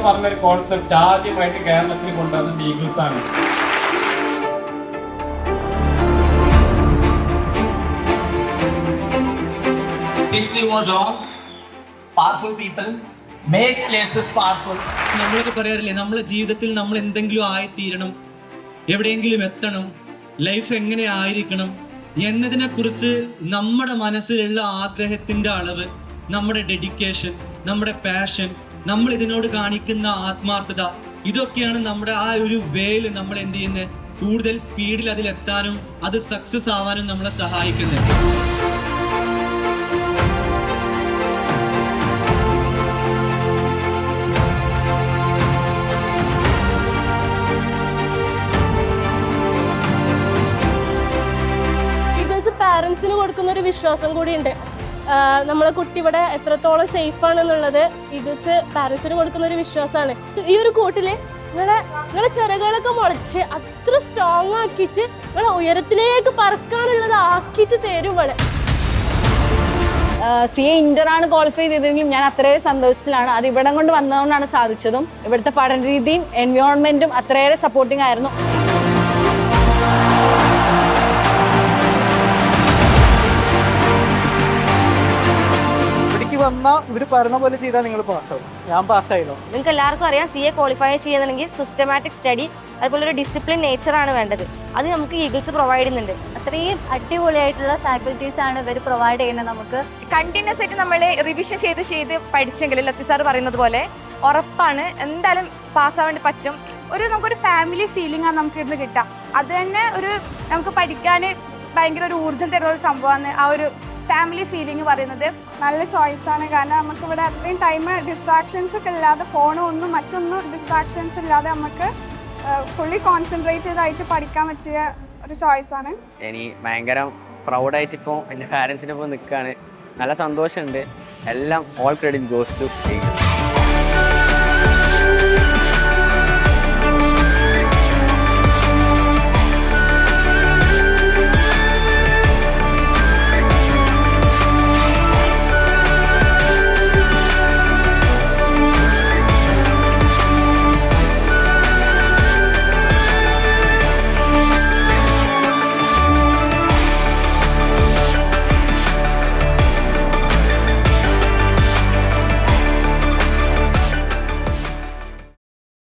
പറഞ്ഞൊരു കോൺസെപ്റ്റ് ആദ്യമായിട്ട് കേരളത്തിൽ കൊണ്ടുവന്നത് ഈഗിൾസ് ആണ്. History was wrong. Powerful people make places powerful. നമ്മളൊക്കെ പറയാറില്ലേ, നമ്മളെ ജീവിതത്തിൽ നമ്മൾ എന്തെങ്കിലും ആയിത്തീരണം, എവിടെയെങ്കിലും എത്തണം, ലൈഫ് എങ്ങനെ ആയിരിക്കണം എന്നതിനെക്കുറിച്ച് നമ്മുടെ മനസ്സിലുള്ള ആഗ്രഹത്തിൻ്റെ അളവ്, നമ്മുടെ ഡെഡിക്കേഷൻ, നമ്മുടെ പാഷൻ, നമ്മൾ ഇതിനോട് കാണിക്കുന്ന ആത്മാർത്ഥത, ഇതൊക്കെയാണ് നമ്മുടെ ആ ഒരു വേല് നമ്മൾ എന്ത് ചെയ്യുന്നത്, കൂടുതൽ സ്പീഡിൽ അതിലെത്താനും അത് സക്സസ് ആവാനും നമ്മളെ സഹായിക്കുന്നത്. പാരൻസിന് കൊടുക്കുന്ന ഒരു വിശ്വാസം കൂടിയുണ്ട്. നമ്മളെ കുട്ടി ഇവിടെ എത്രത്തോളം സേഫ് ആണെന്നുള്ളത് ഈഗിൾസ് പാരൻസിന് കൊടുക്കുന്ന ഒരു വിശ്വാസമാണ്. ഈ ഒരു കൂട്ടില് നിങ്ങളെ ചിറകുകളൊക്കെ മുളച്ച് അത്ര സ്ട്രോങ് ആക്കിച്ച് നിങ്ങളെ ഉയരത്തിലേക്ക് പറക്കാനുള്ളത് ആക്കിയിട്ട് തരും ഇവിടെ. CA ഇന്റർ ആണ് ക്വാളിഫൈ ചെയ്തതെങ്കിലും ഞാൻ അത്രയേറെ സന്തോഷത്തിലാണ്. അത് ഇവിടം കൊണ്ട് വന്നതുകൊണ്ടാണ് സാധിച്ചതും. ഇവിടുത്തെ പഠന രീതിയും എൻവയോൺമെന്റും അത്രയേറെ സപ്പോർട്ടിംഗ് ആയിരുന്നു. ഇവർ പറഞ്ഞ പോലെ ചെയ്താൽ നിങ്ങൾ പാസ്സാവും. ഞാൻ പാസ്സായല്ലോ. നിങ്ങൾക്ക് എല്ലാവർക്കും അറിയാം, CA ക്വാളിഫൈ ചെയ്യുന്നുണ്ടെങ്കിൽ സിസ്റ്റമാറ്റിക് സ്റ്റഡി, അതുപോലെ ഒരു ഡിസിപ്ലിൻ നേച്ചറാണ് വേണ്ടത്. അത് നമുക്ക് ഈഗിൾസ് പ്രൊവൈഡ് ചെയ്യുന്നുണ്ട്. അത്രയും അടിപൊളിയായിട്ടുള്ള ഫാക്കൽറ്റീസ് ആണ് ഇവർ പ്രൊവൈഡ് ചെയ്യുന്നത്. നമുക്ക് കണ്ടിന്യൂസ് ആയിട്ട് നമ്മൾ റിവിഷൻ ചെയ്ത് പഠിച്ചെങ്കിൽ ലത്തി സാർ പറയുന്നത് പോലെ ഉറപ്പാണ് എന്തായാലും പാസ്സാവേണ്ടി പറ്റും. നമുക്കൊരു ഫാമിലി ഫീലിംഗ് ആണ് നമുക്ക് ഇന്ന് കിട്ടുക. അത് തന്നെ നമുക്ക് പഠിക്കാൻ ഭയങ്കര ഒരു ഊർജ്ജം തരുന്ന ഒരു സംഭവമാണ് ആ ഒരു ഫാമിലി ഫീലിംഗ് പറയുന്നത്. നല്ല ചോയ്സാണ്. കാരണം നമുക്കിവിടെ അത്രയും ടൈം ഡിസ്ട്രാക്ഷൻസ് ഒക്കെ ഇല്ലാതെ, ഫോണോ ഒന്നും മറ്റൊന്നും ഡിസ്ട്രാക്ഷൻസ് ഇല്ലാതെ നമുക്ക് ഫുള്ളി കോൺസെൻട്രേറ്റഡ് ആയിട്ട് പഠിക്കാൻ പറ്റിയ ഒരു ചോയ്സാണ്. എനിക്ക് ഭയങ്കര പ്രൗഡായിട്ട് ഇപ്പോൾ എൻ്റെ പാരൻസിൻ്റെ ഒപ്പം നിൽക്കുകയാണ്. നല്ല സന്തോഷമുണ്ട്. എല്ലാം ഓൾ ക്രെഡിറ്റ് ഗോസ് ടു